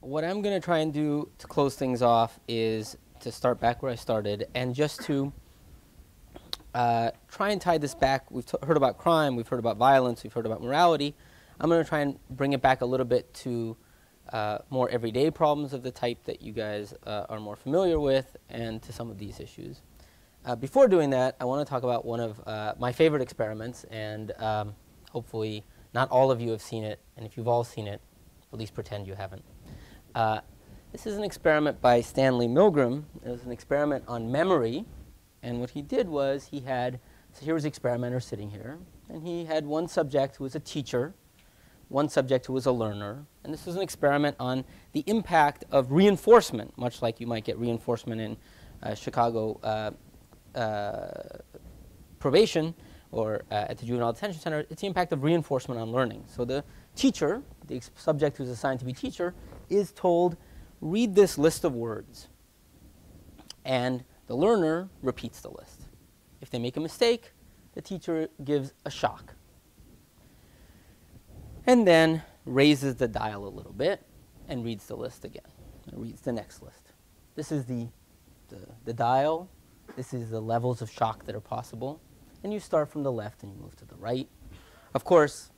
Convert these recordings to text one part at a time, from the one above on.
what I'm going to try and do to close things off is to start back where I started, and just to try and tie this back. We've heard about crime, we've heard about violence, we've heard about morality. I'm going to try and bring it back a little bit to more everyday problems of the type that you guys are more familiar with, and to some of these issues. Before doing that, I want to talk about one of my favorite experiments, and hopefully not all of you have seen it, and if you've all seen it, at least pretend you haven't. This is an experiment by Stanley Milgram. It was an experiment on memory, and what he did was he had, so here was the experimenter sitting here, and he had one subject who was a teacher, one subject who was a learner, and this was an experiment on the impact of reinforcement, much like you might get reinforcement in Chicago probation or at the juvenile detention center. It's the impact of reinforcement on learning. So the teacher, the subject who's assigned to be teacher, is told, read this list of words, and the learner repeats the list. If they make a mistake, the teacher gives a shock, and then raises the dial a little bit and reads the list again, and reads the next list. This is the dial. This is the levels of shock that are possible. And you start from the left and you move to the right. Of course,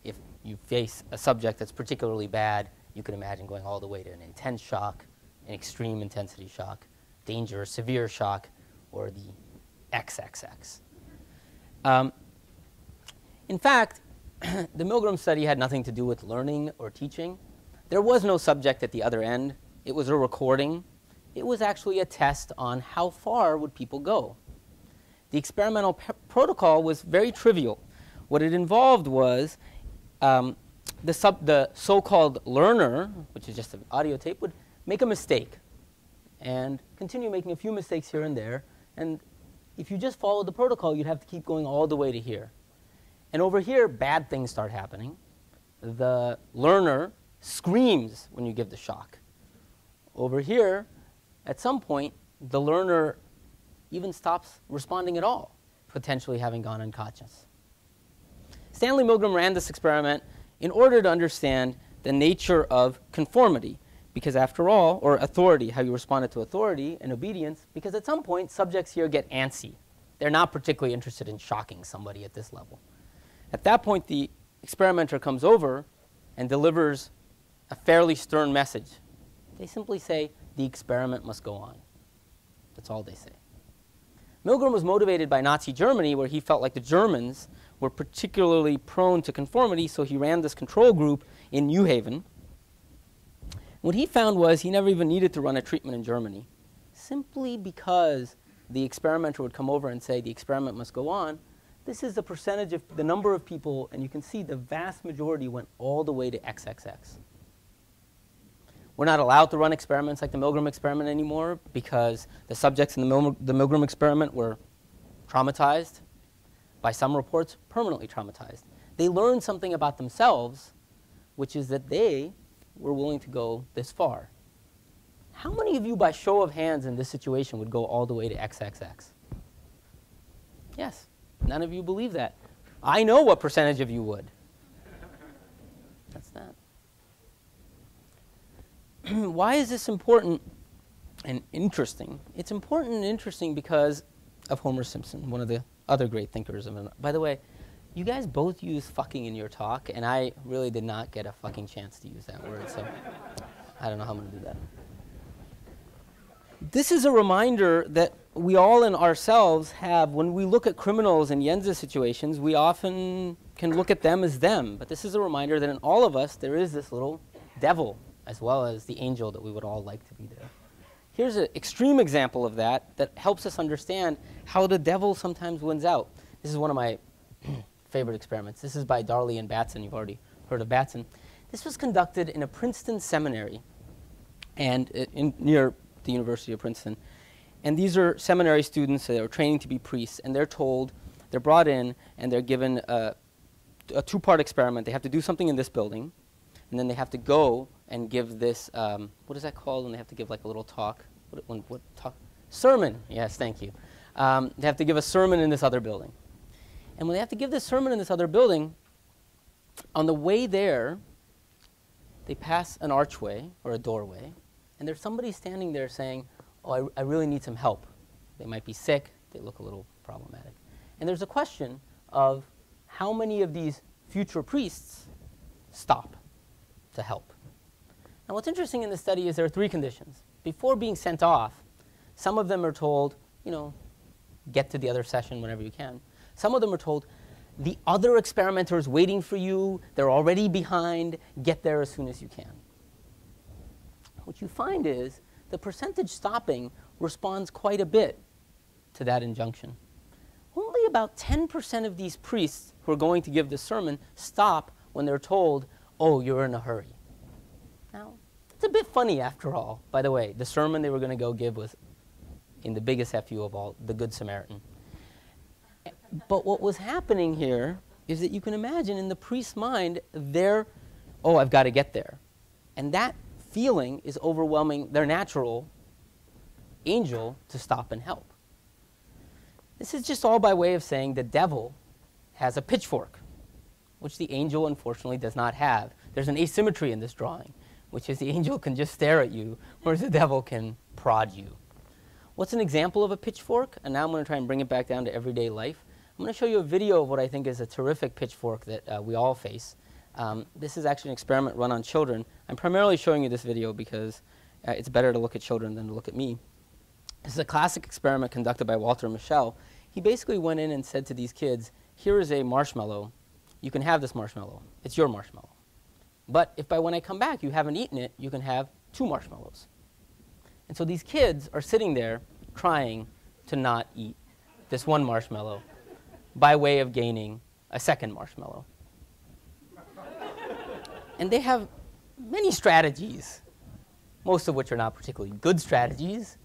if you face a subject that's particularly bad, you can imagine going all the way to an intense shock, an extreme intensity shock, danger, severe shock, or the XXX. In fact, the Milgram study had nothing to do with learning or teaching. There was no subject at the other end. It was a recording. It was actually a test on how far would people go. The experimental protocol was very trivial. What it involved was the so-called learner, which is just an audio tape, would make a mistake and continue making a few mistakes here and there. And if you just followed the protocol, you'd have to keep going all the way to here. And over here, bad things start happening. The learner screams when you give the shock. Over here, at some point, the learner even stops responding at all, potentially having gone unconscious. Stanley Milgram ran this experiment in order to understand the nature of conformity, because after all, or authority, how you responded to authority and obedience, because at some point, subjects here get antsy. They're not particularly interested in shocking somebody at this level. At that point, the experimenter comes over and delivers a fairly stern message. They simply say, the experiment must go on. That's all they say. Milgram was motivated by Nazi Germany, where he felt like the Germans were particularly prone to conformity, so he ran this control group in New Haven. What he found was he never even needed to run a treatment in Germany, simply because the experimenter would come over and say, the experiment must go on. This is the percentage of the number of people, and you can see the vast majority went all the way to XXX. We're not allowed to run experiments like the Milgram experiment anymore because the subjects in the Milgram experiment were traumatized, by some reports, permanently traumatized. They learned something about themselves, which is that they were willing to go this far. How many of you, by show of hands in this situation, would go all the way to XXX? Yes, none of you believe that. I know what percentage of you would. That's that. Why is this important and interesting? It's important and interesting because of Homer Simpson, one of the other great thinkers. By the way, you guys both use fucking in your talk, and I really did not get a fucking chance to use that word, so I don't know how I'm going to do that. This is a reminder that we all in ourselves have, when we look at criminals in Jense's situations, we often can look at them as them. But this is a reminder that in all of us, there is this little devil, as well as the angel that we would all like to be there. Here's an extreme example of that helps us understand how the devil sometimes wins out. This is one of my favorite experiments. This is by Darley and Batson. You've already heard of Batson. This was conducted in a Princeton seminary and near the University of Princeton. And these are seminary students that are training to be priests, and they're brought in, and they're given a two-part experiment. They have to do something in this building, and then they have to go and give this, what is that called when they have to give like a little talk? What talk? Sermon, yes, thank you. They have to give a sermon in this other building. And when they have to give this sermon in this other building, on the way there, they pass an archway or a doorway, and there's somebody standing there saying, oh, I really need some help. They might be sick. They look a little problematic. And there's a question of how many of these future priests stop to help. Now, what's interesting in this study is there are 3 conditions. Before being sent off, some of them are told, you know, get to the other session whenever you can. Some of them are told, the other experimenter is waiting for you. They're already behind. Get there as soon as you can. What you find is the percentage stopping responds quite a bit to that injunction. Only about 10% of these priests who are going to give the sermon stop when they're told, oh, you're in a hurry. Now, it's a bit funny after all. By the way, the sermon they were going to go give was in the biggest FU of all, the Good Samaritan. But what was happening here is that you can imagine in the priest's mind, oh, I've got to get there. And that feeling is overwhelming their natural angel to stop and help. This is just all by way of saying the devil has a pitchfork, which the angel unfortunately does not have. There's an asymmetry in this drawing, which is the angel can just stare at you, whereas the devil can prod you. What's an example of a pitchfork? And now I'm going to try and bring it back down to everyday life. I'm going to show you a video of what I think is a terrific pitchfork that we all face. This is actually an experiment run on children. I'm primarily showing you this video because it's better to look at children than to look at me. This is a classic experiment conducted by Walter Mischel. He basically went in and said to these kids, here is a marshmallow. You can have this marshmallow. It's your marshmallow. But if by when I come back you haven't eaten it, you can have 2 marshmallows. And so these kids are sitting there trying to not eat this 1 marshmallow by way of gaining a 2nd marshmallow. And they have many strategies, most of which are not particularly good strategies,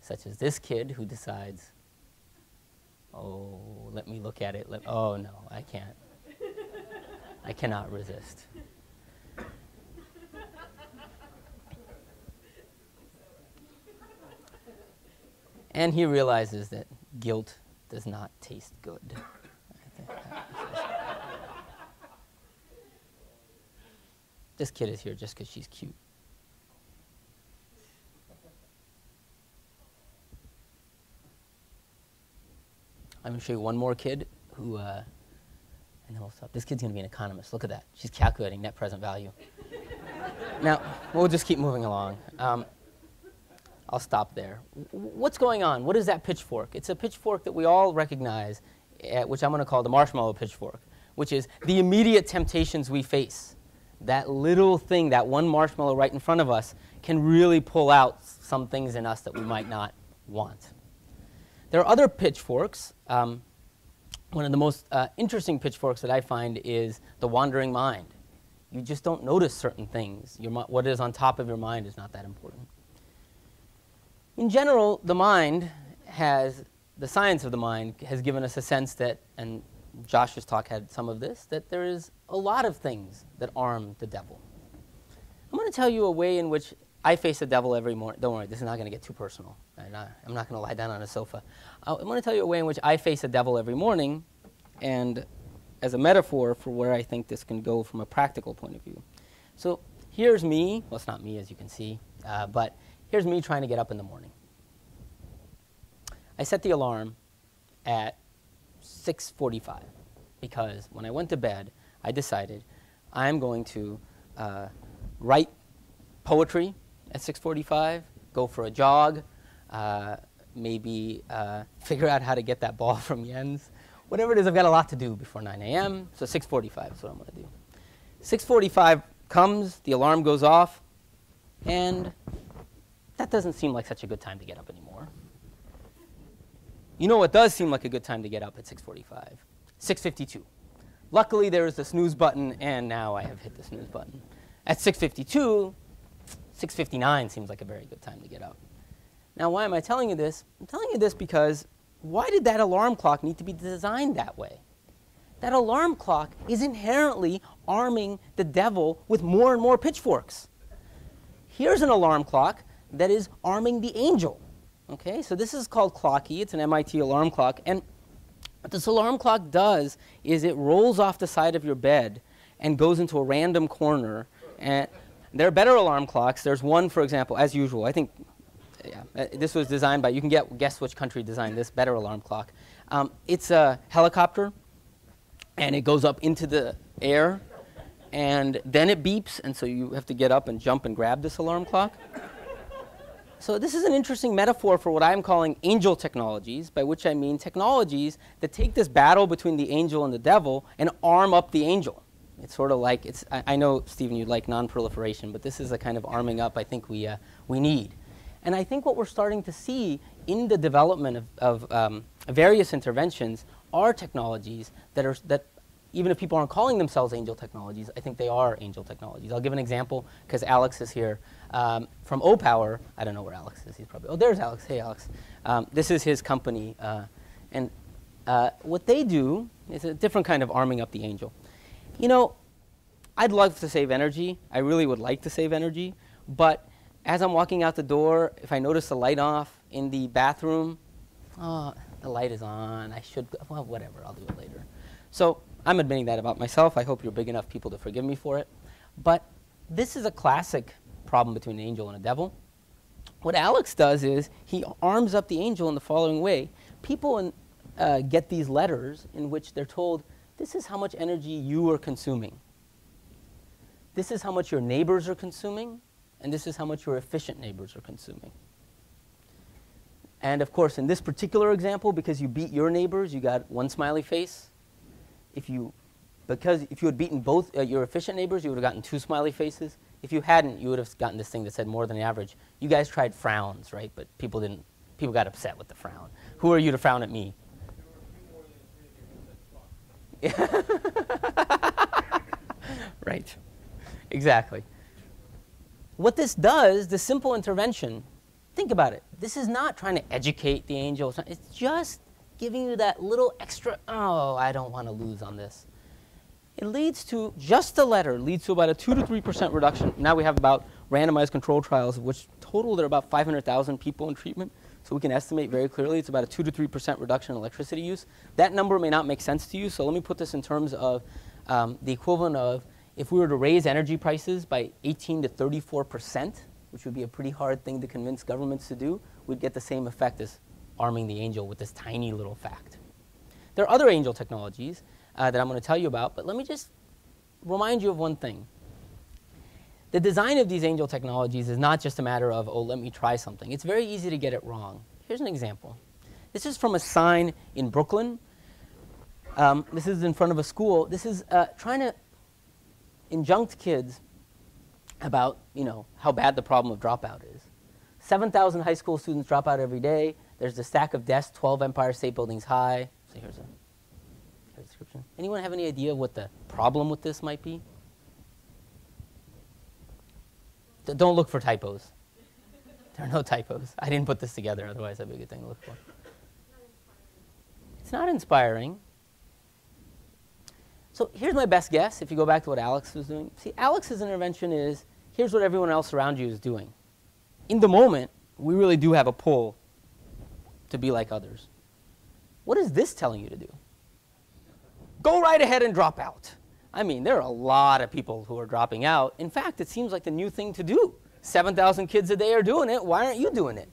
such as this kid who decides, oh, let me look at it. Oh, no, I can't. I cannot resist. And he realizes that guilt does not taste good. This kid is here just because she's cute. I'm going to show you one more kid who, and then we'll stop. This kid's going to be an economist. Look at that. She's calculating net present value. Now, we'll just keep moving along. I'll stop there. What's going on? What is that pitchfork? It's a pitchfork that we all recognize, which I'm going to call the marshmallow pitchfork, which is the immediate temptations we face. That little thing, that 1 marshmallow right in front of us, can really pull out some things in us that we might not want. There are other pitchforks. One of the most interesting pitchforks that I find is the wandering mind. You just don't notice certain things. What is on top of your mind is not that important. In general, the science of the mind has given us a sense that, and Josh's talk had some of this, that there is a lot of things that arm the devil. I'm going to tell you a way in which I face the devil every morning. Don't worry, this is not going to get too personal. I'm not going to lie down on a sofa. I'm going to tell you a way in which I face the devil every morning, and as a metaphor for where I think this can go from a practical point of view. So here's me. Well, it's not me, as you can see, but here's me trying to get up in the morning. I set the alarm at 6:45 because when I went to bed, I decided I'm going to write poetry at 6:45, go for a jog, maybe figure out how to get that ball from Jens. Whatever it is, I've got a lot to do before 9 a.m., so 6:45 is what I'm going to do. 6:45 comes, the alarm goes off, and that doesn't seem like such a good time to get up anymore. You know what does seem like a good time to get up at 6:45? 6:52. Luckily, there is the snooze button, and now I have hit the snooze button. At 6:52, 6:59 seems like a very good time to get up. Now, why am I telling you this? I'm telling you this because why did that alarm clock need to be designed that way? That alarm clock is inherently arming the devil with more and more pitchforks. Here's an alarm clock that is arming the angel. Okay, so this is called Clocky. It's an MIT alarm clock. And what this alarm clock does is it rolls off the side of your bed and goes into a random corner. And There are better alarm clocks. There's one, for example, as usual. I think this was designed by, you can guess which country designed this better alarm clock. It's a helicopter, and it goes up into the air, and then it beeps, and so you have to get up and jump and grab this alarm clock. So this is an interesting metaphor for what I'm calling angel technologies, by which I mean technologies that take this battle between the angel and the devil and arm up the angel. It's sort of like, I know, Stephen, you'd like non-proliferation, but this is a kind of arming up I think we need. And I think what we're starting to see in the development of various interventions are technologies that even if people aren't calling themselves angel technologies, I think they are angel technologies. I'll give an example, because Alex is here. From O-Power, I don't know where Alex is. He's probably, oh, there's Alex. Hey, Alex. This is his company. And what they do is a different kind of arming up the angel. You know, I'd love to save energy. I really would like to save energy. But as I'm walking out the door, if I notice the light off in the bathroom, oh, the light is on. I should, well, whatever. I'll do it later. So I'm admitting that about myself. I hope you're big enough people to forgive me for it. But this is a classic problem between an angel and a devil. What Alex does is he arms up the angel in the following way. People get these letters in which they're told, this is how much energy you are consuming. This is how much your neighbors are consuming, and this is how much your efficient neighbors are consuming. And of course, in this particular example, because you beat your neighbors, you got one smiley face. If you had beaten both your efficient neighbors, you would have gotten 2 smiley faces. If you hadn't, you would have gotten this thing that said more than average. You guys tried frowns, right? But people got upset with the frown. Who are you to frown at me? Right. Exactly. What this does, the simple intervention, think about it. This is not trying to educate the angel. It's just giving you that little extra, oh, I don't want to lose on this. It leads to, just the letter, leads to about a 2 to 3% reduction. Now we have about randomized control trials, of which total there are about 500,000 people in treatment. So we can estimate very clearly it's about a 2 to 3% reduction in electricity use. That number may not make sense to you, so let me put this in terms of the equivalent of if we were to raise energy prices by 18 to 34%, which would be a pretty hard thing to convince governments to do, we'd get the same effect as arming the angel with this tiny little fact. There are other angel technologies that I'm going to tell you about, but let me just remind you of one thing. The design of these angel technologies is not just a matter of, oh, let me try something. It's very easy to get it wrong. Here's an example. This is from a sign in Brooklyn. This is in front of a school. This is trying to injunct kids about, how bad the problem of dropout is. 7,000 high school students drop out every day. There's a stack of desks 12 Empire State Buildings high. So here's a description. Anyone have any idea what the problem with this might be? Don't look for typos. There are no typos. I didn't put this together, otherwise that'd be a good thing to look for. It's not inspiring. So here's my best guess, if you go back to what Alex was doing. See, Alex's intervention is, here's what everyone else around you is doing. In the moment, we really do have a pull to be like others. What is this telling you to do? Go right ahead and drop out. I mean, there are a lot of people who are dropping out. In fact, it seems like the new thing to do. 7,000 kids a day are doing it. Why aren't you doing it?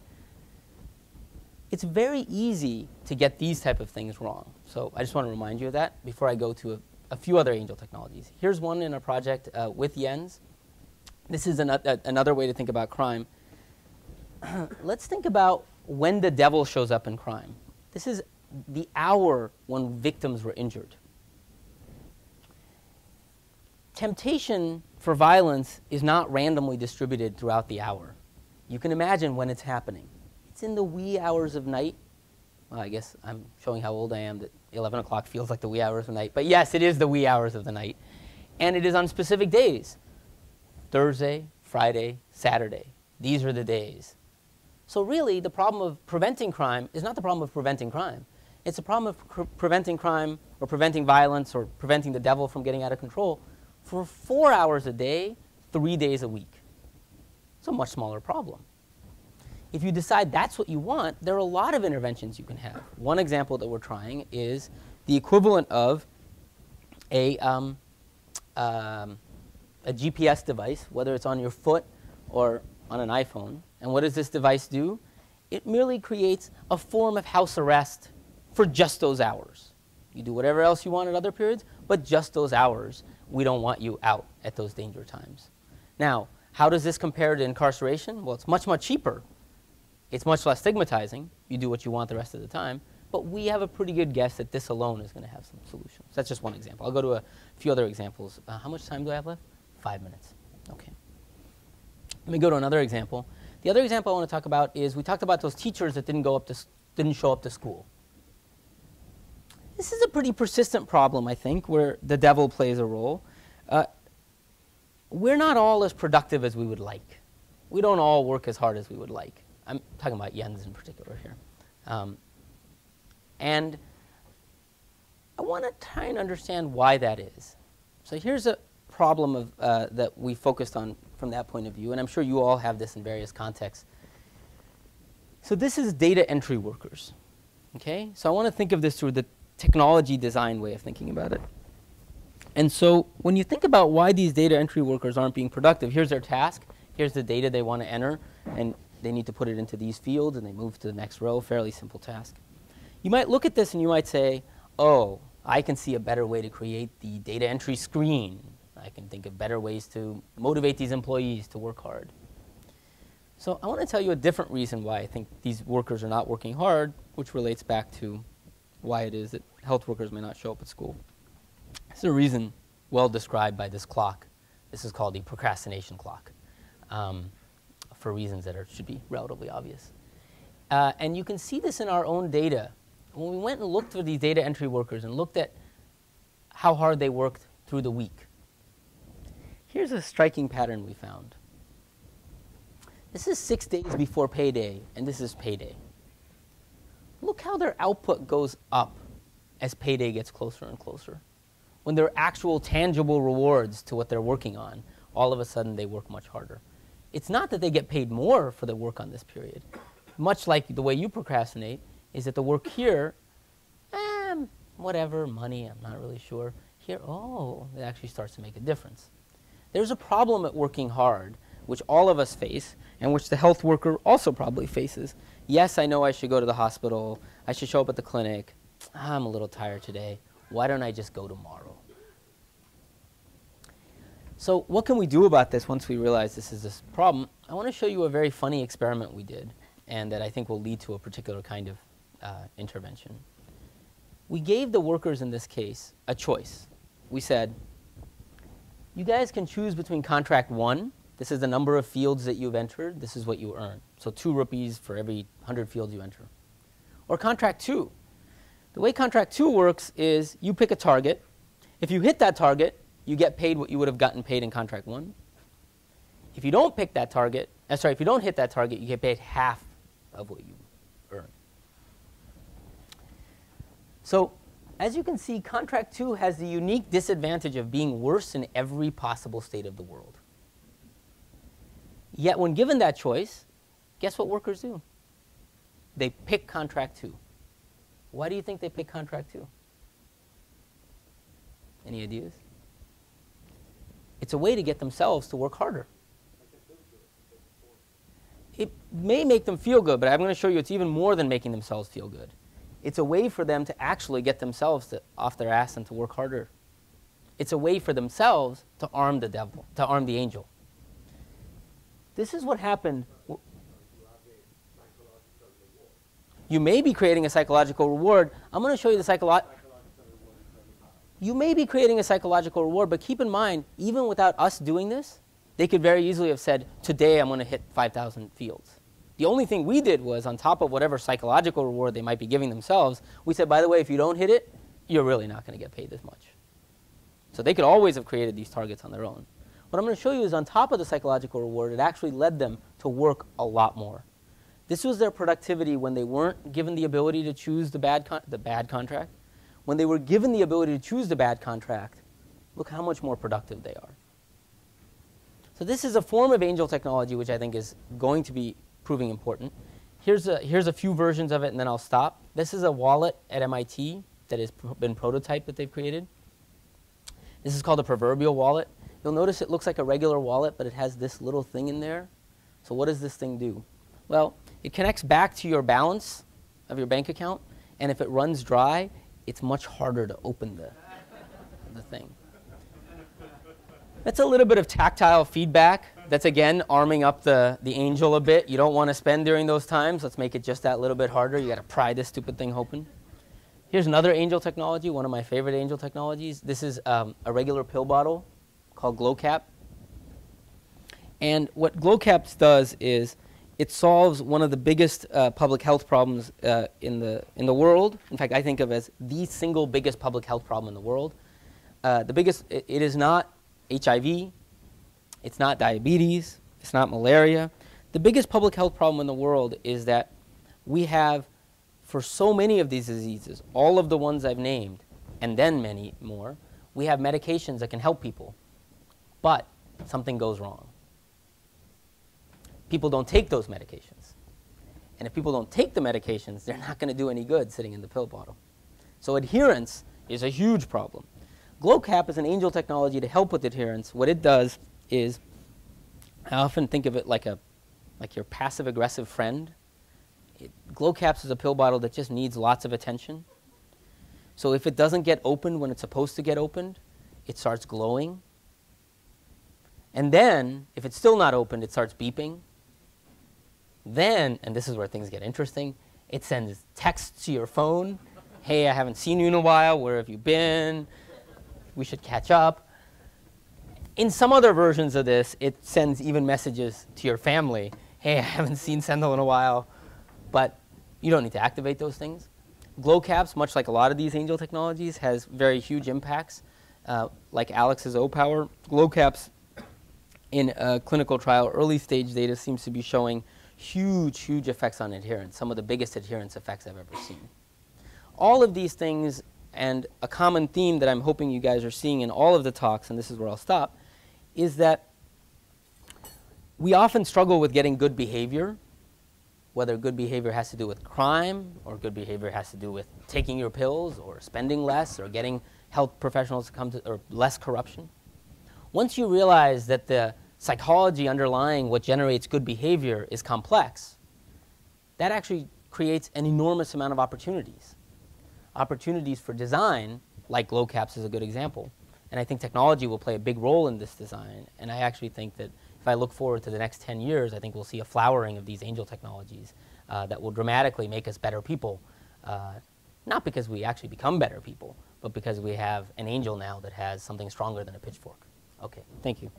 It's very easy to get these type of things wrong. So I just want to remind you of that before I go to a few other angel technologies. Here's one in a project with Jens. This is another way to think about crime. Let's think about when the devil shows up in crime. This is the hour when victims were injured. Temptation for violence is not randomly distributed throughout the hour. You can imagine when it's happening. It's in the wee hours of night. Well, I guess I'm showing how old I am, that 11 o'clock feels like the wee hours of night. But yes, it is the wee hours of the night. And it is on specific days. Thursday, Friday, Saturday. These are the days. So really, the problem of preventing crime is not the problem of preventing crime. It's a problem of preventing crime or preventing violence or preventing the devil from getting out of control for 4 hours a day, 3 days a week. It's a much smaller problem. If you decide that's what you want, there are a lot of interventions you can have. One example that we're trying is the equivalent of a a GPS device, whether it's on your foot or on an iPhone. And what does this device do? It merely creates a form of house arrest for just those hours. You do whatever else you want at other periods, but just those hours, we don't want you out at those danger times. Now, how does this compare to incarceration? Well, it's much, much cheaper. It's much less stigmatizing. You do what you want the rest of the time. But we have a pretty good guess that this alone is going to have some solutions. That's just one example. I'll go to a few other examples. How much time do I have left? 5 minutes. OK. Let me go to another example. The other example I want to talk about is we talked about those teachers that didn't show up to school. This is a pretty persistent problem, I think, where the devil plays a role. We're not all as productive as we would like. We don't all work as hard as we would like. I'm talking about Jens in particular here. And I want to try and understand why that is. So here's a problem of, that we focused on from that point of view, and I'm sure you all have this in various contexts. So this is data entry workers. Okay? So I want to think of this through the technology design way of thinking about it. And so when you think about why these data entry workers aren't being productive, here's their task. Here's the data they want to enter, and they need to put it into these fields, and they move to the next row. Fairly simple task. You might look at this and you might say, oh, I can see a better way to create the data entry screen. I can think of better ways to motivate these employees to work hard. So I want to tell you a different reason why I think these workers are not working hard, which relates back to why it is that health workers may not show up at school. This is a reason well described by this clock. This is called the procrastination clock, for reasons that should be relatively obvious. And you can see this in our own data. When we went and looked for these data entry workers and looked at how hard they worked through the week, here's a striking pattern we found. This is 6 days before payday, and this is payday. Look how their output goes up as payday gets closer and closer. When there are actual tangible rewards to what they're working on, all of a sudden they work much harder. It's not that they get paid more for their work on this period. Much like the way you procrastinate, is that the work here, whatever, money, I'm not really sure. Here, oh, it actually starts to make a difference. There's a problem at working hard, which all of us face, and which the health worker also probably faces. Yes, I know I should go to the hospital. I should show up at the clinic. I'm a little tired today. Why don't I just go tomorrow? So what can we do about this once we realize this is this problem? I want to show you a very funny experiment we did, and that I think will lead to a particular kind of intervention. We gave the workers in this case a choice. We said, you guys can choose between contract 1. This is the number of fields that you've entered. This is what you earn. So 2 rupees for every 100 fields you enter. Or contract 2. The way contract 2 works is you pick a target. If you hit that target, you get paid what you would have gotten paid in contract 1. If you don't pick that target, if you don't hit that target, you get paid half of what you earn. So as you can see, contract 2 has the unique disadvantage of being worse in every possible state of the world. Yet when given that choice, guess what workers do? They pick contract 2. Why do you think they pick contract 2? Any ideas? It's a way to get themselves to work harder. It may make them feel good, but I'm going to show you it's even more than making themselves feel good. It's a way for them to actually get themselves off their ass and to work harder. It's a way for themselves to arm the devil, to arm the angel. This is what happened. You may be creating a psychological reward. I'm going to show you the psychological. You may be creating a psychological reward, but keep in mind, even without us doing this, they could very easily have said, today I'm going to hit 5,000 fields. The only thing we did was, on top of whatever psychological reward they might be giving themselves, we said, by the way, if you don't hit it, you're really not going to get paid this much. So they could always have created these targets on their own. What I'm going to show you is on top of the psychological reward, it actually led them to work a lot more. This was their productivity when they weren't given the ability to choose the bad contract. When they were given the ability to choose the bad contract, look how much more productive they are. So this is a form of angel technology which I think is going to be proving important. Here's a few versions of it, and then I'll stop. This is a wallet at MIT that has been prototyped that they've created. This is called a proverbial wallet. you'll notice it looks like a regular wallet, but it has this little thing in there. So what does this thing do? Well, it connects back to your balance of your bank account, and if it runs dry, it's much harder to open the thing. That's a little bit of tactile feedback. That's, again, arming up the angel a bit. You don't want to spend during those times. Let's make it just that little bit harder. You got to pry this stupid thing open. Here's another angel technology, one of my favorite angel technologies. This is a regular pill bottle called GlowCap. And what GlowCaps does is it solves one of the biggest public health problems in the world. In fact, I think of as the single biggest public health problem in the world. The biggest, it is not HIV, it's not diabetes, it's not malaria. The biggest public health problem in the world is that we have, for so many of these diseases, all of the ones I've named, and then many more, we have medications that can help people, but something goes wrong. People don't take those medications. And if people don't take the medications, they're not going to do any good sitting in the pill bottle. So adherence is a huge problem. GlowCap is an angel technology to help with adherence. What it does is, I often think of it like your passive-aggressive friend. GlowCaps is a pill bottle that just needs lots of attention. So if it doesn't get opened when it's supposed to get opened, it starts glowing. And then, if it's still not opened, it starts beeping. Then, and this is where things get interesting, it sends texts to your phone. Hey, I haven't seen you in a while. Where have you been? We should catch up. In some other versions of this, it sends even messages to your family. Hey, I haven't seen Sendhil in a while. But you don't need to activate those things. GlowCaps, much like a lot of these angel technologies, has very huge impacts. Like Alex's O-Power, GlowCaps in a clinical trial, early stage data seems to be showing huge, huge effects on adherence, some of the biggest adherence effects I've ever seen. All of these things, and a common theme that I'm hoping you guys are seeing in all of the talks, and this is where I'll stop, is that we often struggle with getting good behavior, whether good behavior has to do with crime, or good behavior has to do with taking your pills, or spending less, or getting health professionals to come to, or less corruption. Once you realize that the psychology underlying what generates good behavior is complex, that actually creates an enormous amount of opportunities. Opportunities for design, like GlowCaps is a good example. And I think technology will play a big role in this design. And I actually think that if I look forward to the next 10 years, I think we'll see a flowering of these angel technologies that will dramatically make us better people. Not because we actually become better people, but because we have an angel now that has something stronger than a pitchfork. Okay, thank you.